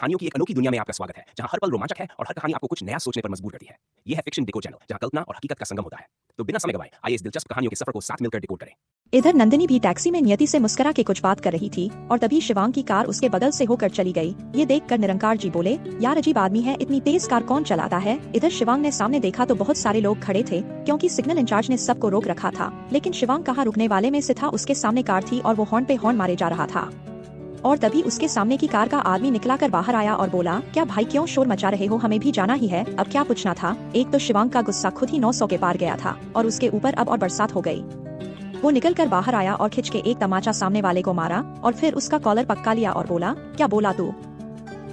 कहानियों की एक अनोखी दुनिया में आपका स्वागत है, जहां हर पल रोमांचक है और हर कहानी आपको कुछ नया सोचने पर मजबूर करती है। ये है फिक्शन डिकोड चैनल, जहां कल्पना और हकीकत का संगम होता है। तो बिना समय गवाए आइए इस दिलचस्प कहानियों के सफर को साथ मिलकर डिकोड करें। इधर नंदिनी भी टैक्सी में नियति से मुस्कुरा के कुछ बात कर रही थी और तभी शिवांग की कार उसके बगल से होकर चली गई। ये देखकर निरंकार जी बोले, यार अजीब आदमी है, इतनी तेज कार कौन चलाता है। इधर शिवांग ने सामने देखा तो बहुत सारे लोग खड़े थे, क्योंकि सिग्नल इंचार्ज ने सबको रोक रखा था। लेकिन शिवांग कहाँ रुकने वाले में से था, उसके सामने कार थी और वो हॉर्न पे हॉर्न मारे जा रहा था। और तभी उसके सामने की कार का आदमी निकला कर बाहर आया और बोला, क्या भाई क्यों शोर मचा रहे हो, हमें भी जाना ही है, अब क्या पूछना था। एक तो शिवांग का गुस्सा खुद ही 900 के पार गया था और उसके ऊपर अब और बरसात हो गई। वो निकल कर बाहर आया और खिंच के एक तमाचा सामने वाले को मारा और फिर उसका कॉलर पक्का लिया और बोला, क्या बोला तू,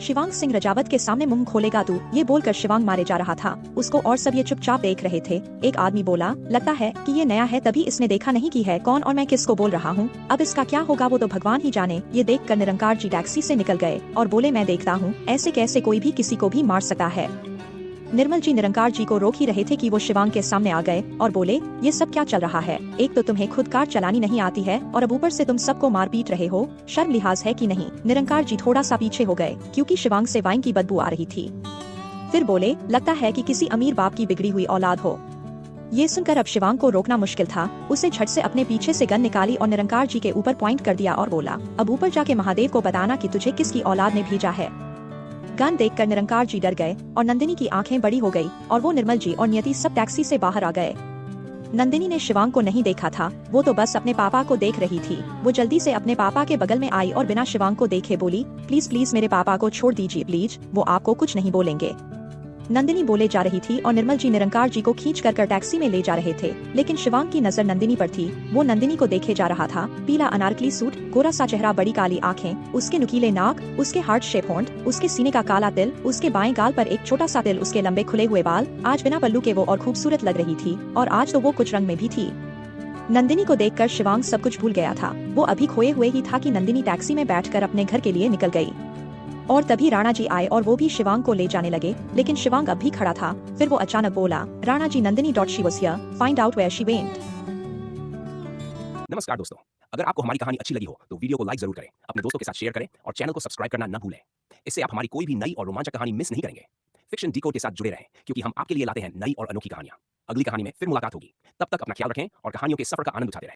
शिवांग सिंह रजावत के सामने मुंह खोलेगा तू। ये बोलकर शिवांग मारे जा रहा था उसको और सब ये चुपचाप देख रहे थे। एक आदमी बोला, लगता है कि ये नया है, तभी इसने देखा नहीं कि है कौन और मैं किसको बोल रहा हूँ। अब इसका क्या होगा वो तो भगवान ही जाने। ये देखकर निरंकार जी टैक्सी से निकल गए और बोले, मैं देखता हूँ ऐसे कैसे कोई भी किसी को भी मार सकता है। निर्मल जी निरंकार जी को रोक ही रहे थे कि वो शिवांग के सामने आ गए और बोले, ये सब क्या चल रहा है। एक तो तुम्हें खुद कार चलानी नहीं आती है और अब ऊपर से तुम सबको मार पीट रहे हो, शर्म लिहाज है कि नहीं। निरंकार जी थोड़ा सा पीछे हो गए क्योंकि शिवांग से वाइन की बदबू आ रही थी। फिर बोले, लगता है कि किसी अमीर बाप की बिगड़ी हुई औलाद हो। ये सुनकर अब शिवांग को रोकना मुश्किल था। उसे झट से अपने पीछे से गन निकाली और निरंकार जी के ऊपर पॉइंट कर दिया और बोला, अब ऊपर जाके महादेव को बताना कि तुझे किसकी औलाद ने भेजा है। गन देखकर निरंकार जी डर गए और नंदिनी की आंखें बड़ी हो गई और वो निर्मल जी और नियति सब टैक्सी से बाहर आ गए। नंदिनी ने शिवांग को नहीं देखा था, वो तो बस अपने पापा को देख रही थी। वो जल्दी से अपने पापा के बगल में आई और बिना शिवांग को देखे बोली, प्लीज प्लीज मेरे पापा को छोड़ दीजिए प्लीज, वो आपको कुछ नहीं बोलेंगे। नंदिनी बोले जा रही थी और निर्मल जी निरंकार जी को खींच कर टैक्सी में ले जा रहे थे, लेकिन शिवांग की नजर नंदिनी पर थी। वो नंदिनी को देखे जा रहा था। पीला अनारकली सूट, गोरा सा चेहरा, बड़ी काली आंखें, उसके नुकीले नाक, उसके हार्ट शेप होंठ, उसके सीने का काला तिल, उसके बाएं गाल पर एक छोटा सा तिल, उसके लंबे खुले हुए बाल। आज बिना पल्लू के वो और खूबसूरत लग रही थी और आज तो वो कुछ रंग में भी थी। नंदिनी को देखकर शिवांग सब कुछ भूल गया था। वो अभी खोए हुए ही था कि नंदिनी टैक्सी में बैठकर अपने घर के लिए निकल गई। और तभी राणा जी आए और वो भी शिवांग को ले जाने लगे, लेकिन शिवांग अब भी खड़ा था। फिर वो अचानक बोला, Rana ji, Nandini she was here, find out where she went. नमस्कार दोस्तों, अगर आपको हमारी कहानी अच्छी लगी हो तो वीडियो को लाइक जरूर करें, अपने दोस्तों के साथ शेयर करें और चैनल को सब्सक्राइब करना न भूलें। इससे आप हमारी कोई भी नई और रोमांचक कहानी मिस नहीं करेंगे। फिक्शन डिकोड के साथ जुड़े रहें, क्योंकि हम आपके लिए लाते हैं नई और अनोखी कहानियां। अगली कहानी में फिर मुलाकात होगी, तब तक अपना ख्याल रखें और कहानियों के सफर का आनंद उठाते रहें।